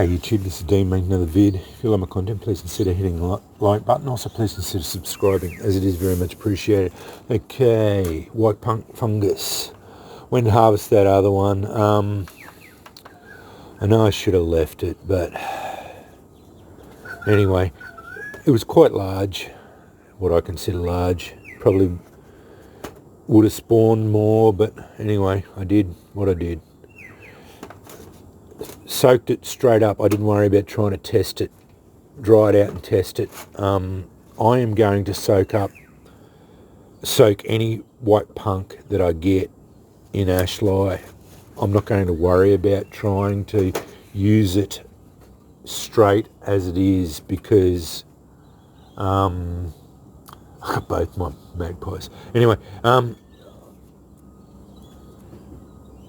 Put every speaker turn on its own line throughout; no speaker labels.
Hey YouTube, this is Dean making another vid. If you like my content, please consider hitting the like button. Also, please consider subscribing, as it is very much appreciated. Okay, white punk fungus. Went and harvest that other one. I know I should have left it, but anyway, it was quite large, what I consider large. Probably would have spawned more, but anyway, I did what I did. Soaked it straight up. I didn't worry about trying to test it, dry it out and test it. I am going to soak any white punk that I get in ash lye. I'm not going to worry about trying to use it straight as it is, because I got both my magpies. Anyway, I'm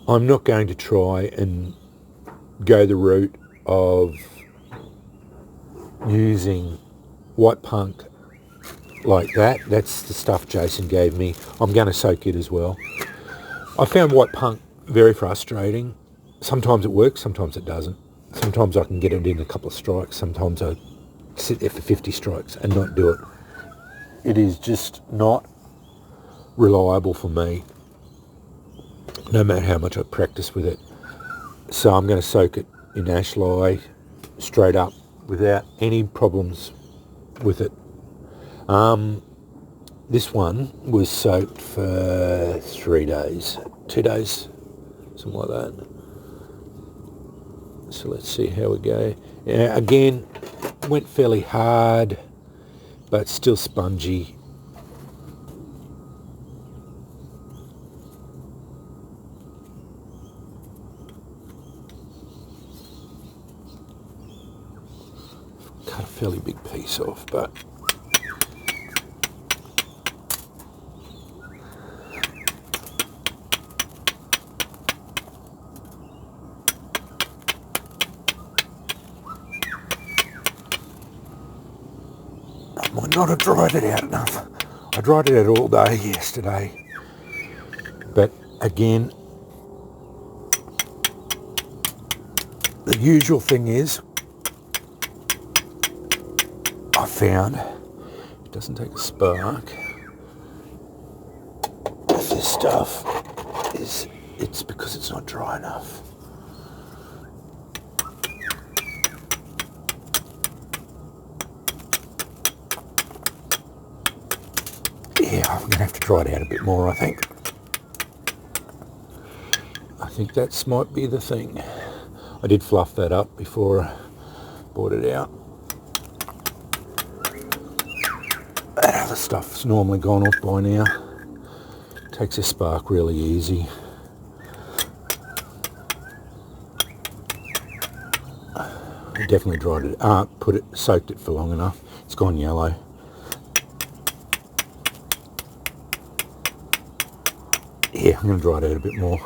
not going to try and go the route of using white punk like that. That's the stuff Jason gave me. I'm going to soak it as well. I found white punk very frustrating. Sometimes it works, sometimes it doesn't. Sometimes I can get it in a couple of strikes. Sometimes I sit there for 50 strikes and not do it. It is just not reliable for me, no matter how much I practice with it. So I'm going to soak it in ash lye straight up without any problems with it. This one was soaked for 3 days, 2 days, something like that. So let's see how we go. Yeah, again, went fairly hard, but still spongy. Cut a fairly big piece off, but I might not have dried it out enough. I dried it out all day yesterday, but again, the usual thing is, I found it doesn't take a spark. If this stuff it's because it's not dry enough. Yeah, I'm going to have to dry it out a bit more, I think. I think that might be the thing. I did fluff that up before I brought it out. That other stuff's normally gone off by now. Takes a spark really easy. I definitely dried it, soaked it for long enough. It's gone yellow. Yeah, I'm going to dry it out a bit more.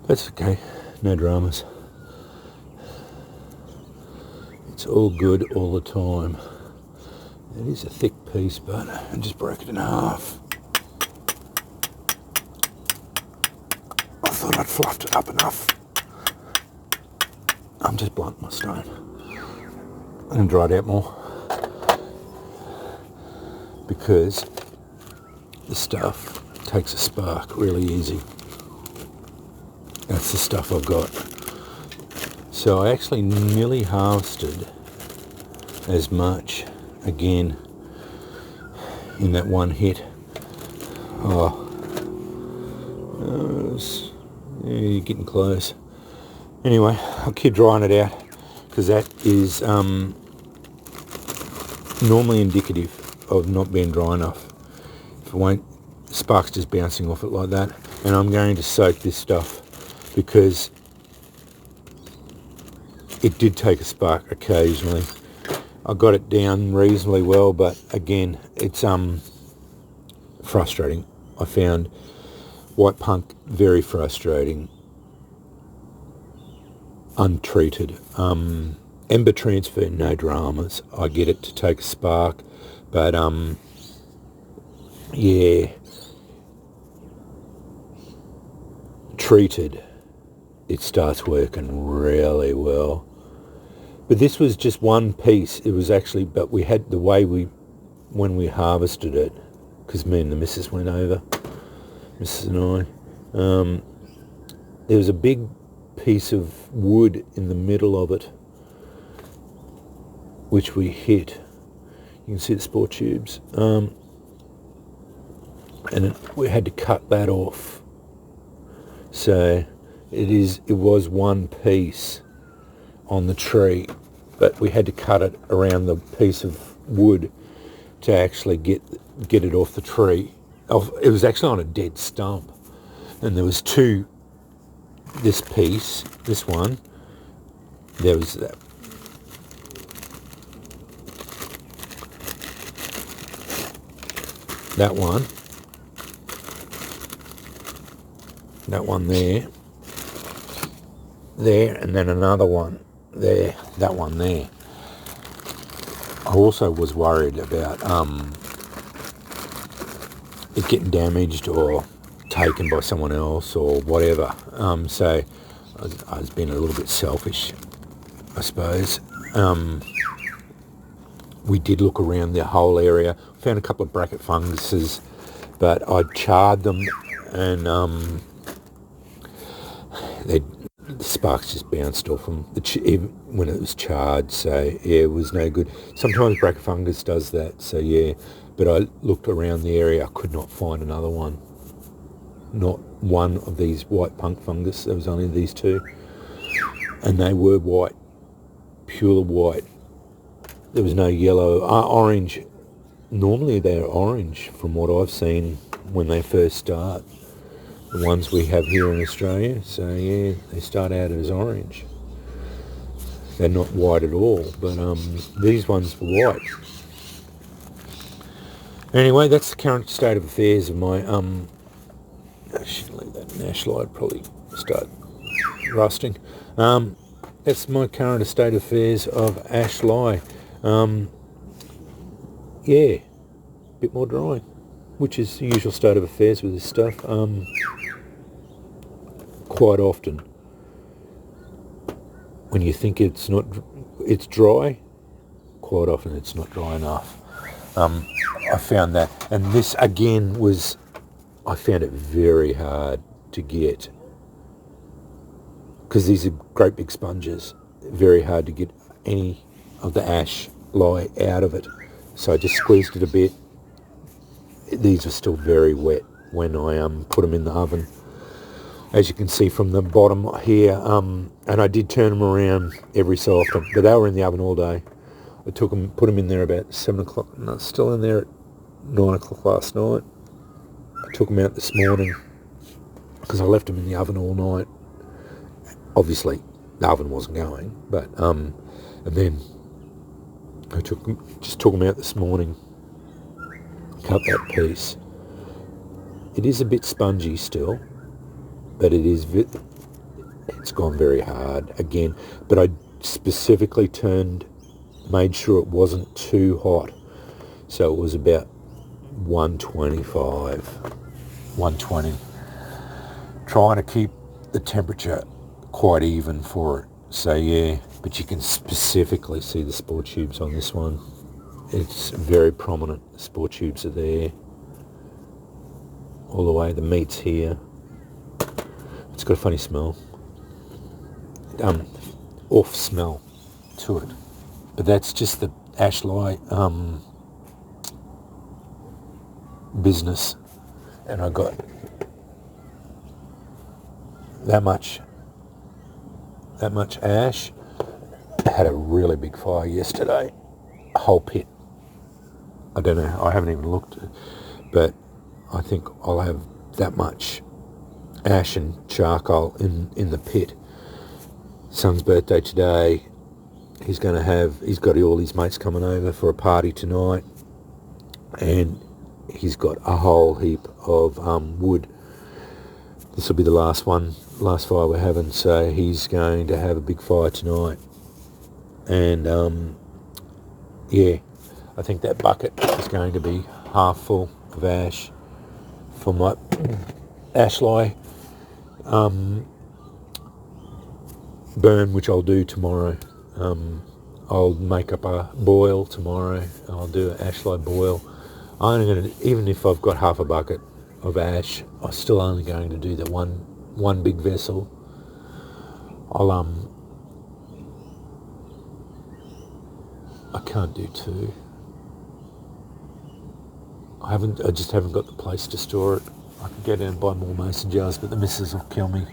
That's okay, no dramas. It's all good all the time. It is a thick piece, but I just broke it in half. I thought I'd fluffed it up enough. I'm just blunt my stone. I'm going to dry it out more, because the stuff takes a spark really easy. That's the stuff I've got. So I actually nearly harvested as much again in that one hit. Yeah, you're getting close. Anyway, I'll keep drying it out, because that is normally indicative of not being dry enough. If it won't, sparks just bouncing off it like that. And I'm going to soak this stuff, because it did take a spark occasionally. I got it down reasonably well, but again, it's frustrating. I found white punk very frustrating, untreated. Ember transfer, no dramas. I get it to take a spark, but yeah, treated, it starts working really well. But this was just one piece. It was actually, but we had the way when we harvested it, because me and the missus went over, Mrs. and I, there was a big piece of wood in the middle of it, which we hit. You can see the spore tubes. And we had to cut that off. So it was one piece on the tree, but we had to cut it around the piece of wood to actually get it off the tree. It was actually on a dead stump, and there was two. This piece, this one, there was that. That one there, and then another one there, that one there. I also was worried about it getting damaged or taken by someone else or whatever. So I was being a little bit selfish, I suppose. We did look around the whole area, found a couple of bracket funguses, but I charred them, and the sparks just bounced off them even when it was charred. So yeah, it was no good. Sometimes bracket fungus does that. So yeah, but I looked around the area, I could not find another one. Not one of these white punk fungus. There was only these two, and they were white, pure white. There was no yellow, orange. Normally they're orange from what I've seen when they first start. The ones we have here in Australia. So yeah, they start out as orange. They're not white at all, but these ones were white. Anyway, that's the current state of affairs of my I should leave that in ash light, probably start rusting. That's my current state of affairs of ash lie. Yeah, a bit more drying, which is the usual state of affairs with this stuff. Quite often, when you think it's dry, quite often it's not dry enough. I found that, and this again I found it very hard to get, because these are great big sponges, very hard to get any of the ash lie out of it. So I just squeezed it a bit. These are still very wet when I put them in the oven, as you can see from the bottom here. And I did turn them around every so often, but they were in the oven all day. I put them in there about 7 o'clock, and they're still in there at 9 o'clock last night. I took them out this morning because I left them in the oven all night. Obviously, the oven wasn't going, but and then I took them out this morning, cut that piece. It is a bit spongy still, but it's gone very hard again. But I specifically made sure it wasn't too hot, so it was about 125, 120. Trying to keep the temperature quite even for it. So yeah, but you can specifically see the spore tubes on this one. It's very prominent. The spore tubes are there all the way. The meat's here. It's got a funny smell, off smell to it. But that's just the ash lie business, and I got that much ash. I had a really big fire yesterday, a whole pit. I don't know, I haven't even looked, but I think I'll have that much ash and charcoal in the pit. Son's birthday today. He's got all his mates coming over for a party tonight, and he's got a whole heap of wood. This will be the last fire we're having, so he's going to have a big fire tonight. And yeah, I think that bucket is going to be half full of ash for my ash lie burn, which I'll do tomorrow. I'll make up a boil tomorrow. I'll do an ash light boil. I'm only going to, even if I've got half a bucket of ash, I'm still only going to do the one big vessel. I can't do two. I just haven't got the place to store it. I could go down and buy more mason jars, but the missus will kill me.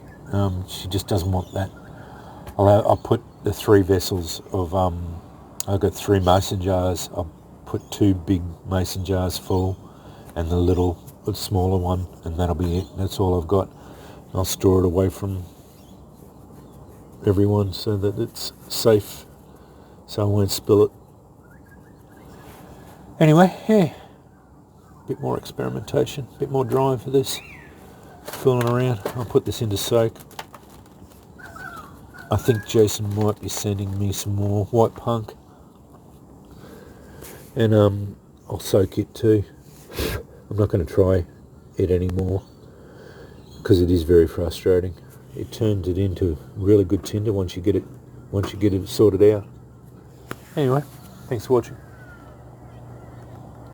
She just doesn't want that. I'll put the 3 vessels of, I've got 3 mason jars. I'll put 2 big mason jars full and the smaller one, and that'll be it. That's all I've got. I'll store it away from everyone so that it's safe, so I won't spill it. Anyway, yeah, bit more experimentation, bit more drying for this, fooling around. I'll put this into soak. I think Jason might be sending me some more white punk, and I'll soak it too. I'm not going to try it anymore because it is very frustrating. It turns it into really good tinder once you get it sorted out. Anyway, thanks for watching.